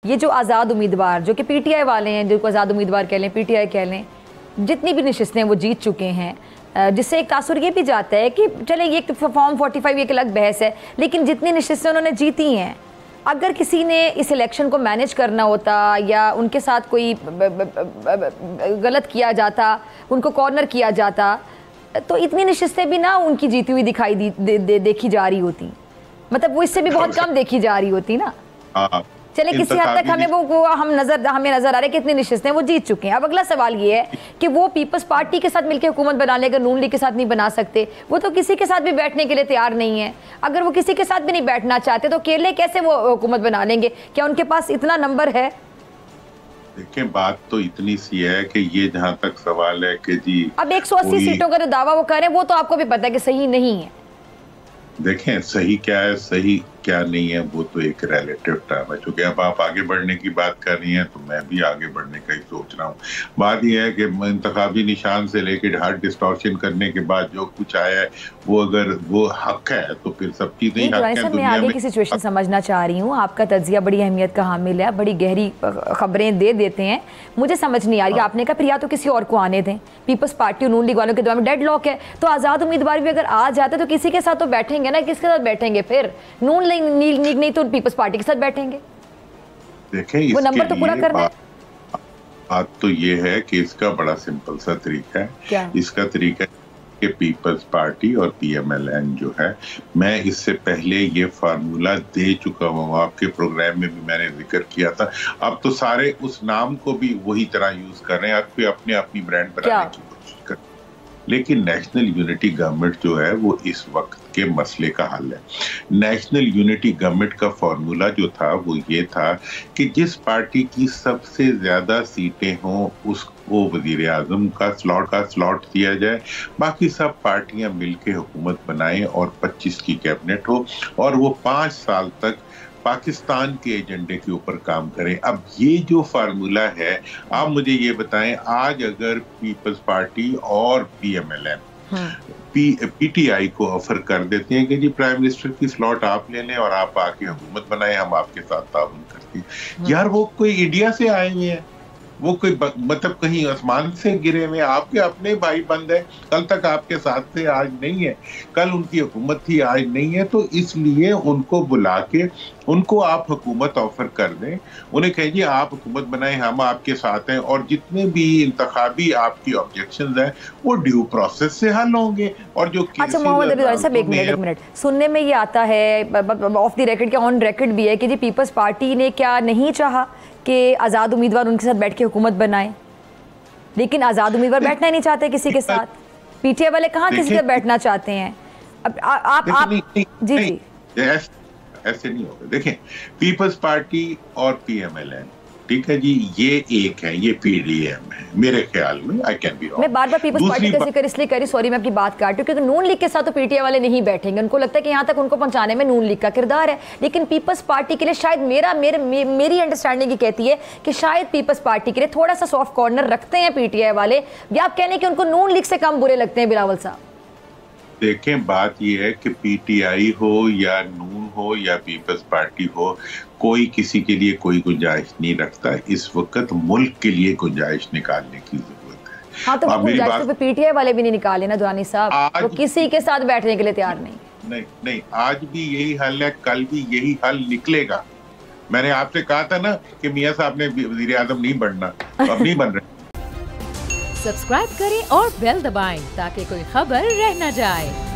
ये जो आज़ाद उम्मीदवार जो कि पीटीआई वाले हैं, जिनको आज़ाद उम्मीदवार कह लें, पीटीआई कह लें, जितनी भी नशिस्तें वो जीत चुके हैं, जिससे एक तासुर ये भी जाता है कि चले ये फॉर्म 45 एक अलग बहस है, लेकिन जितनी नशिस्तें उन्होंने जीती हैं, अगर किसी ने इस इलेक्शन को मैनेज करना होता या उनके साथ कोई गलत किया जाता, उनको कॉर्नर किया जाता, तो इतनी नशिस्तें भी ना उनकी जीती हुई दिखाई देखी जा रही होती, मतलब वो इससे भी बहुत कम देखी जा रही होती ना। चले किसी हद तक हमें हमें नजर आ रहा है कि इतनी नशिस्तें वो जीत चुके हैं। अब अगला सवाल ये है कि वो पीपल्स पार्टी के साथ मिलकर हुकूमत बना लेगा, नून लीग के साथ नहीं बना सकते, वो तो किसी के साथ भी बैठने के लिए तैयार नहीं है। अगर वो किसी के साथ भी नहीं बैठना चाहते तो अकेले कैसे वो हुकूमत बना लेंगे? क्या उनके पास इतना नंबर है? देखें, बात तो इतनी सी है कि ये जहां तक सवाल है कि जी अब 180 सीटों का जो दावा वो कर रहे हैं वो तो आपको भी पता है कि सही नहीं है। देखें, सही क्या है, सही क्या नहीं है, वो तो एक रिलेटिव टर्म है। चूंकि अब आप आगे बढ़ने की बात कर रही हैं तो मैं भी आगे बढ़ने का ही सोच रहा हूँ। बात यह है कि इंतखाबी निशान से लेकर हार्ड डिस्टॉर्शन करने के बाद जो कुछ आया है वो अगर वो हक है तो फिर सब चीजें हक है। मैं आगे की सिचुएशन समझना चाह रही हूँ, आपका तज्जिया बड़ी अहमियत का हामिल है, बड़ी गहरी खबरें दे देते हैं, मुझे समझ नहीं आ रही। आपने कहा फिर या तो किसी और को आने दें, पीपल्स पार्टी और नून लीग वालों के दरमियान डेड लॉक है, तो आज़ाद उम्मीदवार भी अगर आ जाते तो किसी के साथ तो बैठेंगे ना, किसके साथ बैठेंगे? फिर नून लीग नहीं तो पीपल्स पार्टी के साथ बैठेंगे। देखें, वो नंबर तो पूरा करना है। बात तो ये है कि इसका बड़ा सिंपल सा तरीका है। क्या? इसका तरीका कि पीपल्स पार्टी और पीएमएलएन जो है, मैं इससे पहले ये फार्मूला दे चुका हूँ, आपके प्रोग्राम में भी मैंने जिक्र किया था। अब तो सारे उस नाम को भी वही तरह यूज कर रहे हैं, अब अपने अपनी ब्रांड बनाने की कोशिश कर। लेकिन नेशनल यूनिटी गवर्नमेंट जो है वो इस वक्त के मसले का हल है। नेशनल यूनिटी गवर्नमेंट का फॉर्मूला जो था वो ये था कि जिस पार्टी की सबसे ज्यादा सीटें हों उसको वजीर आजम का स्लॉट दिया जाए, बाकी सब पार्टियां मिलकर हुकूमत बनाएं और 25 की कैबिनेट हो और वो 5 साल तक पाकिस्तान के एजेंडे के ऊपर काम करें। अब ये जो फार्मूला है, आप मुझे ये बताएं, आज अगर पीपल्स पार्टी और पीएमएलएन पीटीआई को ऑफर कर देते हैं कि जी प्राइम मिनिस्टर की स्लॉट आप ले लें और आप आके हुकूमत बनाएं, हम आपके साथ ताउन करते हैं। यार वो कोई इंडिया से आए हुए हैं, वो कोई मतलब कहीं आसमान से गिरे हुए, आपके अपने भाई बंद है, कल तक आपके साथ थे आज नहीं है, कल उनकी हुकूमत थी आज नहीं है, तो इसलिए उनको बुला के उनको आप हुकूमत ऑफर कर दें, उन्हें कहें जी आप हुकूमत बनाएं, हम आपके साथ हैं और जितने भी इंतखाबी आपकी ऑब्जेक्शंस हैं वो ड्यू प्रोसेस से हल होंगे। और जो अच्छा मोहम्मद अब्दुल साहब, एक मिनट, सुनने में ये आता है ऑफ द रिकॉर्ड के ऑन रिकॉर्ड भी है कि जी पीपल्स पार्टी ने क्या नहीं चाहा कि आज़ाद उम्मीदवार उनके साथ बैठ के हुकूमत बनाए, लेकिन आज़ाद उम्मीदवार बैठना ही नहीं चाहते किसी के साथ। पीटीआई वाले कहाँ किसी के साथ बैठना चाहते हैं? अब आप जी ऐसे नहीं होगा। देखें, पीपल्स पार्टी और पीएमएलएन, ठीक है जी, ये एक है, ये पीडीएम है मेरे ख्याल में, आई कैन बी रॉन्ग। मैं बार बार पीपल्स पार्टी का जिक्र इसलिए करी, सॉरी मैं आपकी बात काट, क्योंकि नून लीग के साथ तो पीटीआई वाले नहीं बैठेंगे, उनको लगता है कि यहाँ तक उनको पहुंचाने में नून लीग का किरदार है। लेकिन पीपल्स पार्टी के लिए शायद मेरी अंडरस्टैंडिंग ये कहती है कि शायद पीपल्स पार्टी के लिए थोड़ा सा सॉफ्ट कॉर्नर रखते हैं पीटीआई वाले, या आप कहने कि उनको नून लीग से कम बुरे लगते हैं? बिलावल साहब देखें, बात यह है कि पीटीआई हो या नून हो या पीपल्स पार्टी हो, कोई किसी के लिए कोई गुंजाइश नहीं रखता। इस वक्त मुल्क के लिए गुंजाइश निकालने की जरूरत है। हाँ, तो गुंजाइश तो पीटीआई वाले भी नहीं निकाले ना दुरानी साहब, वो किसी के साथ बैठने के लिए तैयार नहीं। आज भी यही हल है, कल भी यही हल निकलेगा। मैंने आपसे कहा था ना कि मियां साहब ने वजीर आजम नहीं बनना, तो अब नहीं बन रहे। सब्सक्राइब करें और बेल दबाएं ताकि कोई खबर रह न जाए।